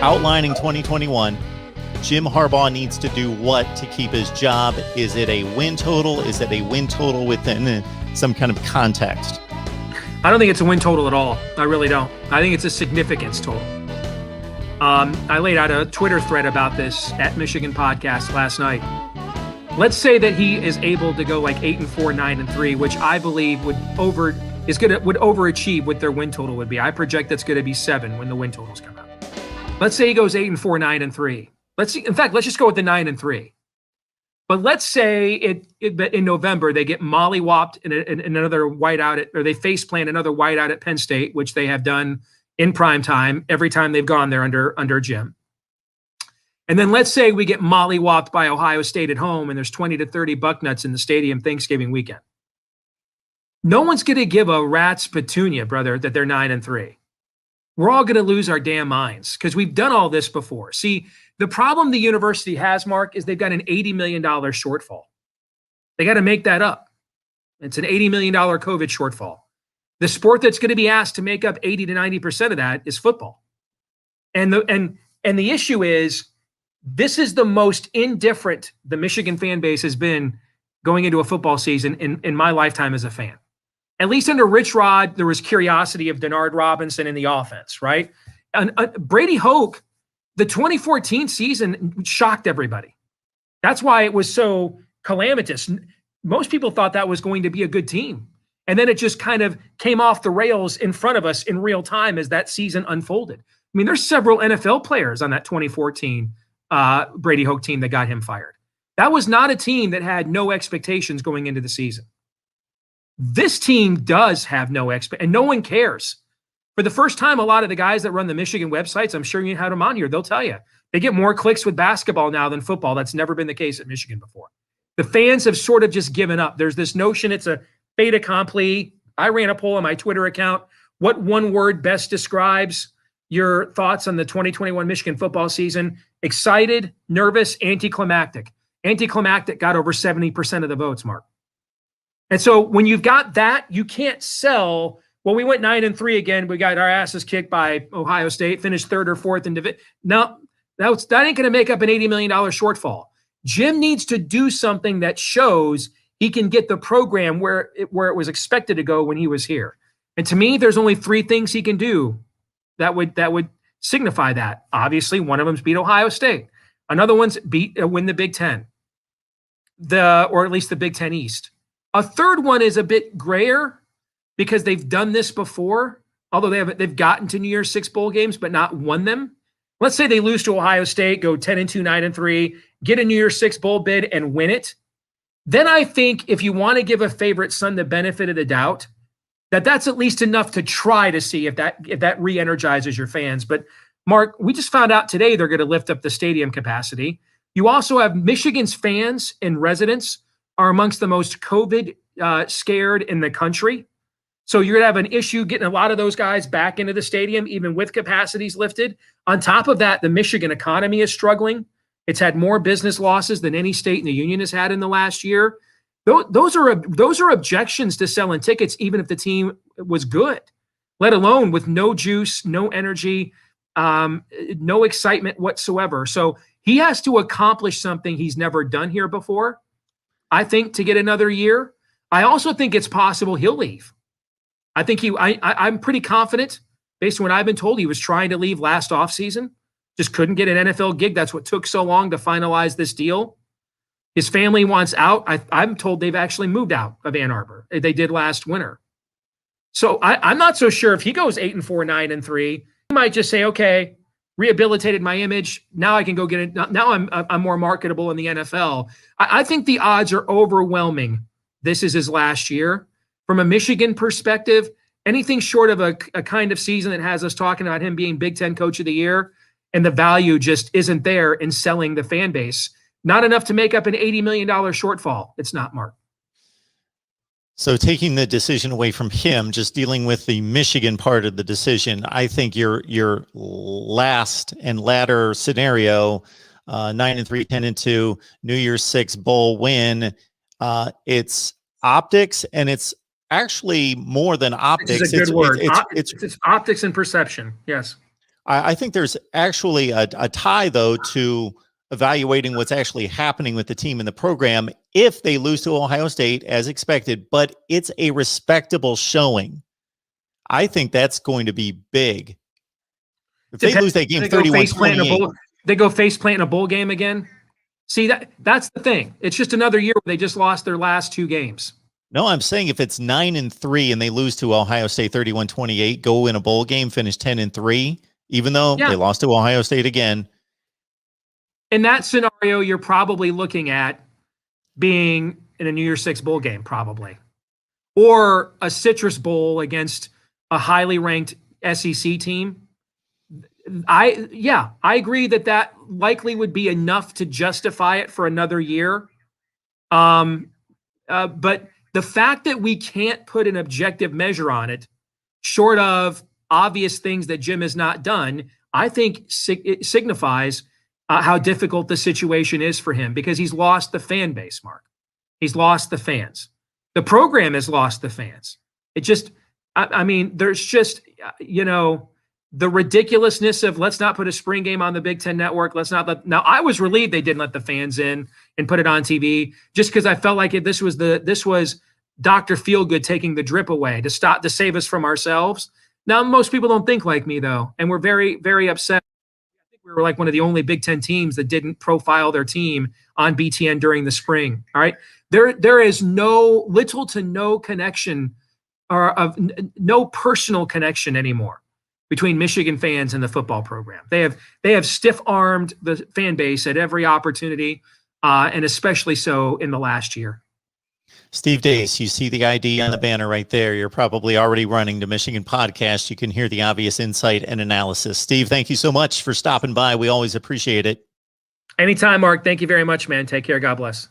outlining 2021. Jim Harbaugh needs to do what to keep his job? Is it a win total? Is it a win total within some kind of context? I don't think it's a win total at all. I really don't. I think it's a significance total. I laid out a Twitter thread about this at Michigan Podcast last night. Let's say that he is able to go like 8-4, 9-3, which I believe would overachieve what their win total would be. I project that's going to be 7 when the win totals come out. Let's say he goes 8-4, 9-3. Let's just go with the 9-3. But let's say in November they get mollywopped in another whiteout or they face plant another whiteout at Penn State, which they have done in prime time every time they've gone there under Jim. And then let's say we get mollywopped by Ohio State at home and there's 20 to 30 bucknuts in the stadium Thanksgiving weekend. No one's going to give a rat's petunia, brother, that they're 9-3. We're all going to lose our damn minds because we've done all this before. See, the problem the university has, Mark, is they've got an $80 million shortfall. They got to make that up. It's an $80 million COVID shortfall. The sport that's going to be asked to make up 80 to 90% of that is football. And the issue is, this is the most indifferent the Michigan fan base has been going into a football season in my lifetime as a fan. At least under Rich Rod, there was curiosity of Denard Robinson in the offense, right? And Brady Hoke, the 2014 season shocked everybody. That's why it was so calamitous. Most people thought that was going to be a good team. And then it just kind of came off the rails in front of us in real time as that season unfolded. I mean, there's several NFL players on that 2014 Brady Hoke team that got him fired. That was not a team that had no expectations going into the season. This team does have no and no one cares. For the first time, a lot of the guys that run the Michigan websites, I'm sure you had them on here, they'll tell you, they get more clicks with basketball now than football. That's never been the case at Michigan before. The fans have sort of just given up. There's this notion it's a fait accompli. I ran a poll on my Twitter account. What one word best describes your thoughts on the 2021 Michigan football season? Excited, nervous, anticlimactic. Anticlimactic got over 70% of the votes, Mark. And so when you've got that, you can't sell, well, we went 9-3 again. We got our asses kicked by Ohio State, finished 3rd or 4th in division. No, that ain't going to make up an $80 million shortfall. Jim needs to do something that shows he can get the program where it was expected to go when he was here. And to me, there's only 3 things he can do that would signify that. Obviously, one of them's beat Ohio State. Another one's win the Big Ten, or at least the Big Ten East. A third one is a bit grayer because they've done this before, although they've gotten to New Year's 6 bowl games but not won them. Let's say they lose to Ohio State, go 10-2, 9-3, get a New Year's 6 bowl bid and win it. Then I think if you want to give a favorite son the benefit of the doubt, that's at least enough to try to see if that re-energizes your fans. But Mark, we just found out today they're going to lift up the stadium capacity. You also have Michigan's fans and residents are amongst the most COVID scared in the country. So you're going to have an issue getting a lot of those guys back into the stadium, even with capacities lifted. On top of that, the Michigan economy is struggling. It's had more business losses than any state in the union has had in the last year. Those are objections to selling tickets, even if the team was good, let alone with no juice, no energy, no excitement whatsoever. So he has to accomplish something he's never done here before, I think, to get another year. I also think it's possible he'll leave. I think I'm pretty confident, based on what I've been told, he was trying to leave last offseason, just couldn't get an NFL gig. That's what took so long to finalize this deal. His family wants out. I'm told they've actually moved out of Ann Arbor. They did last winter. So I'm not so sure if he goes 8-4, 9-3. He might just say, okay, rehabilitated my image. Now I can go get it. Now I'm more marketable in the NFL. I think the odds are overwhelming. This is his last year. From a Michigan perspective, anything short of a kind of season that has us talking about him being Big Ten Coach of the Year, and the value just isn't there in selling the fan base. Not enough to make up an $80 million shortfall. It's not, Mark. So taking the decision away from him, just dealing with the Michigan part of the decision, I think your last and latter scenario, 9-3, 10-2, New Year's 6 bowl win, it's optics, and it's actually more than optics. It's a good word. It's optics and perception. Yes. I think there's actually a tie, though, to evaluating what's actually happening with the team and the program if they lose to Ohio State as expected, but it's a respectable showing. I think that's going to be big. If they lose that game 31-28. They go face plant in a bowl game again. See, that's the thing. It's just another year where they just lost their last 2 games. No, I'm saying if it's 9-3 and they lose to Ohio State 31-28, go in a bowl game, finish 10-3, even though they lost to Ohio State again. In that scenario, you're probably looking at being in a New Year's Six bowl game, probably, or a Citrus Bowl against a highly ranked SEC team. I agree that likely would be enough to justify it for another year. But the fact that we can't put an objective measure on it, short of obvious things that Jim has not done, I think it signifies how difficult the situation is for him, because he's lost the fan base, Mark. He's lost the fans. The program has lost the fans. It just, I mean, there's just, the ridiculousness of let's not put a spring game on the Big Ten Network. Now I was relieved they didn't let the fans in and put it on TV, just because I felt like this was Dr. Feelgood taking the drip away to save us from ourselves. Now, most people don't think like me, though, and we're very, very upset. I think we were like one of the only Big Ten teams that didn't profile their team on BTN during the spring. All right. There is little to no connection, or of no personal connection anymore between Michigan fans and the football program. They have stiff-armed the fan base at every opportunity, and especially so in the last year. Steve Dace, you see the ID on the banner right there. You're probably already running the Michigan podcast. You can hear the obvious insight and analysis. Steve, thank you so much for stopping by. We always appreciate it. Anytime, Mark. Thank you very much, man. Take care. God bless.